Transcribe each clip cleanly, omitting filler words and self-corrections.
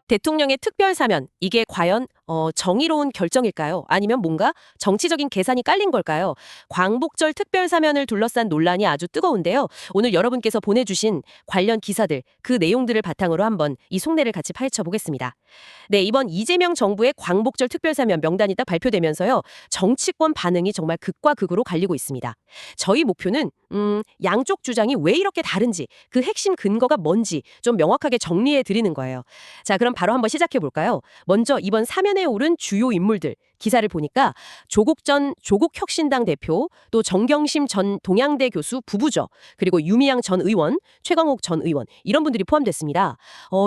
대통령의 특별 사면, 이게 과연 정의로운 결정일까요? 아니면 뭔가 정치적인 계산이 깔린 걸까요? 광복절 특별 사면을 둘러싼 논란이 아주 뜨거운데요. 오늘 여러분께서 보내주신 관련 기사들, 그 내용들을 바탕으로 한번 이 속내를 같이 파헤쳐 보겠습니다. 네, 이번 이재명 정부의 광복절 특별 사면 명단이 딱 발표되면서요. 정치권 반응이 정말 극과 극으로 갈리고 있습니다. 저희 목표는 양쪽 주장이 왜 이렇게 다른지, 그 핵심 근거가 뭔지 좀 명확하게 정리해 드리는 거예요. 자, 그럼 바로 한번 시작해 볼까요? 먼저 이번 사면에 오른 주요 인물들 기사를 보니까 조국 전 조국혁신당 대표, 또 정경심 전 동양대 교수 부부죠. 그리고 유미양 전 의원, 최광욱 전 의원 이런 분들이 포함됐습니다.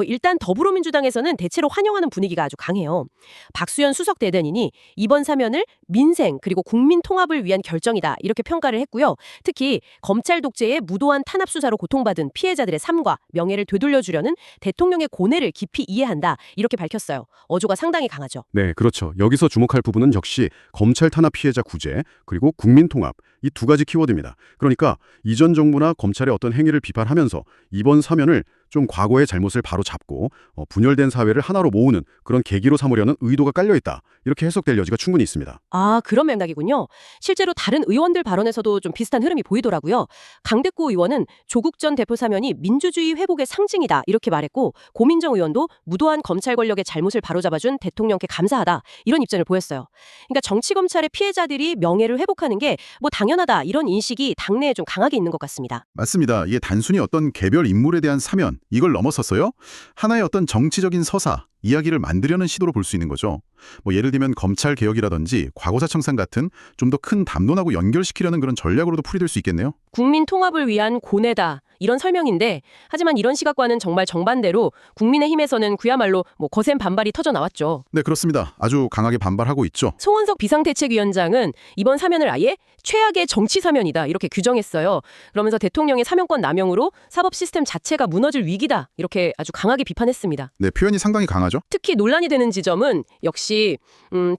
일단 더불어민주당에서는 대체로 환영하는 분위기가 아주 강해요. 박수현 수석 대변인이 이번 사면을 민생 그리고 국민 통합을 위한 결정이다 이렇게 평가를 했고요. 특히 검찰 독재의 무도한 탄압 수사로 고통받은 피해자들의 삶과 명예를 되돌려주려는 대통령의 고뇌를 깊이 이해한다 이렇게 밝혔어요. 어조가 상당히 강하죠. 네, 그렇죠. 여기서 주목할 부분은 역시 검찰 탄압 피해자 구제, 그리고 국민 통합, 이 두 가지 키워드입니다. 그러니까 이전 정부나 검찰의 어떤 행위를 비판하면서 이번 사면을 좀 과거의 잘못을 바로잡고 분열된 사회를 하나로 모으는 그런 계기로 삼으려는 의도가 깔려있다. 이렇게 해석될 여지가 충분히 있습니다. 아, 그런 맥락이군요. 실제로 다른 의원들 발언에서도 좀 비슷한 흐름이 보이더라고요. 강대구 의원은 조국 전 대표 사면이 민주주의 회복의 상징이다 이렇게 말했고, 고민정 의원도 무도한 검찰 권력의 잘못을 바로잡아준 대통령께 감사하다 이런 입장을 보였어요. 그러니까 정치검찰의 피해자들이 명예를 회복하는 게 뭐 당연하다 이런 인식이 당내에 좀 강하게 있는 것 같습니다. 맞습니다. 이게 단순히 어떤 개별 인물에 대한 사면, 이걸 넘어섰어요. 하나의 어떤 정치적인 서사, 이야기를 만들려는 시도로 볼 수 있는 거죠. 뭐 예를 들면 검찰 개혁이라든지 과거사 청산 같은 좀 더 큰 담론하고 연결시키려는 그런 전략으로도 풀이될 수 있겠네요. 국민 통합을 위한 고뇌다 이런 설명인데, 하지만 이런 시각과는 정말 정반대로 국민의힘에서는 그야말로 뭐 거센 반발이 터져 나왔죠. 네, 그렇습니다. 아주 강하게 반발하고 있죠. 송원석 비상대책위원장은 이번 사면을 아예 최악의 정치 사면이다 이렇게 규정했어요. 그러면서 대통령의 사면권 남용으로 사법 시스템 자체가 무너질 위기다 이렇게 아주 강하게 비판했습니다. 네, 표현이 상당히 강하죠. 특히 논란이 되는 지점은 역시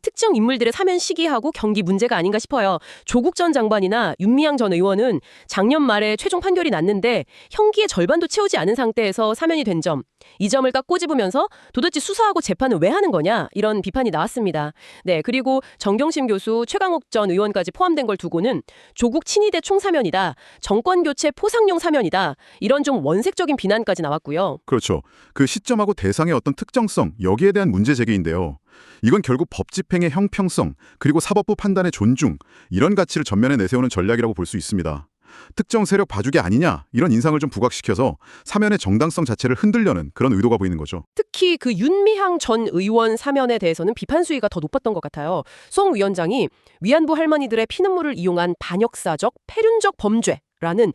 특정 인물들의 사면 시기하고 경기 문제가 아닌가 싶어요. 조국 전 장관이나 윤미향 전 의원은 작년 말에 최종 판결이 났는데 형기의 절반도 채우지 않은 상태에서 사면이 된 점, 이 점을 딱 꼬집으면서 도대체 수사하고 재판을 왜 하는 거냐 이런 비판이 나왔습니다. 네, 그리고 정경심 교수, 최강욱 전 의원까지 포함된 걸 두고는 조국 친위대 총사면이다, 정권교체 포상용 사면이다 이런 좀 원색적인 비난까지 나왔고요. 그렇죠. 그 시점하고 대상의 어떤 특정성, 여기에 대한 문제 제기인데요. 이건 결국 법 집행의 형평성, 그리고 사법부 판단의 존중, 이런 가치를 전면에 내세우는 전략이라고 볼 수 있습니다. 특정 세력 봐주기 아니냐, 이런 인상을 좀 부각시켜서 사면의 정당성 자체를 흔들려는 그런 의도가 보이는 거죠. 특히 그 윤미향 전 의원 사면에 대해서는 비판 수위가 더 높았던 것 같아요. 송 위원장이 위안부 할머니들의 피눈물을 이용한 반역사적, 패륜적 범죄라는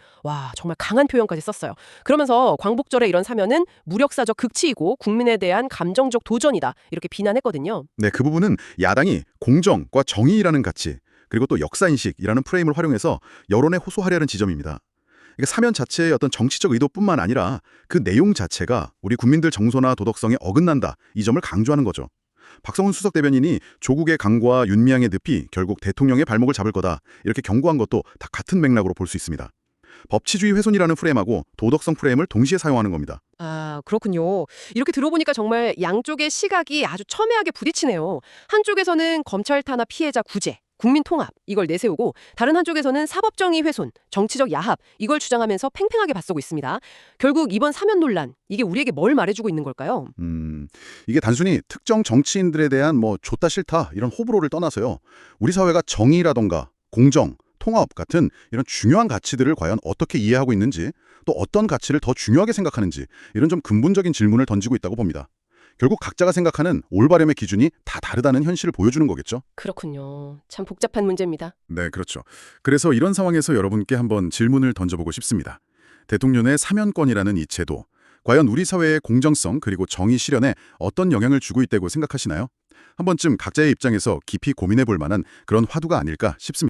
정말 강한 표현까지 썼어요. 그러면서 광복절의 이런 사면은 무력사적 극치이고 국민에 대한 감정적 도전이다 이렇게 비난했거든요. 네, 그 부분은 야당이 공정과 정의라는 가치, 그리고 또 역사인식이라는 프레임을 활용해서 여론에 호소하려는 지점입니다. 그러니까 사면 자체의 어떤 정치적 의도뿐만 아니라 그 내용 자체가 우리 국민들 정서나 도덕성에 어긋난다, 이 점을 강조하는 거죠. 박성훈 수석 대변인이 조국의 강과 윤미향의 늪이 결국 대통령의 발목을 잡을 거다, 이렇게 경고한 것도 다 같은 맥락으로 볼 수 있습니다. 법치주의 훼손이라는 프레임하고 도덕성 프레임을 동시에 사용하는 겁니다. 아, 그렇군요. 이렇게 들어보니까 정말 양쪽의 시각이 아주 첨예하게 부딪히네요. 한쪽에서는 검찰 탄압 피해자 구제, 국민 통합 이걸 내세우고, 다른 한쪽에서는 사법정의 훼손, 정치적 야합 이걸 주장하면서 팽팽하게 맞서고 있습니다. 결국 이번 사면 논란, 이게 우리에게 뭘 말해주고 있는 걸까요? 이게 단순히 특정 정치인들에 대한 뭐 좋다 싫다 이런 호불호를 떠나서요. 우리 사회가 정의라던가 공정, 통합 같은 이런 중요한 가치들을 과연 어떻게 이해하고 있는지, 또 어떤 가치를 더 중요하게 생각하는지, 이런 좀 근본적인 질문을 던지고 있다고 봅니다. 결국 각자가 생각하는 올바름의 기준이 다 다르다는 현실을 보여주는 거겠죠. 그렇군요. 참 복잡한 문제입니다. 네, 그렇죠. 그래서 이런 상황에서 여러분께 한번 질문을 던져보고 싶습니다. 대통령의 사면권이라는 이 제도, 과연 우리 사회의 공정성 그리고 정의 실현에 어떤 영향을 주고 있다고 생각하시나요? 한 번쯤 각자의 입장에서 깊이 고민해 볼 만한 그런 화두가 아닐까 싶습니다.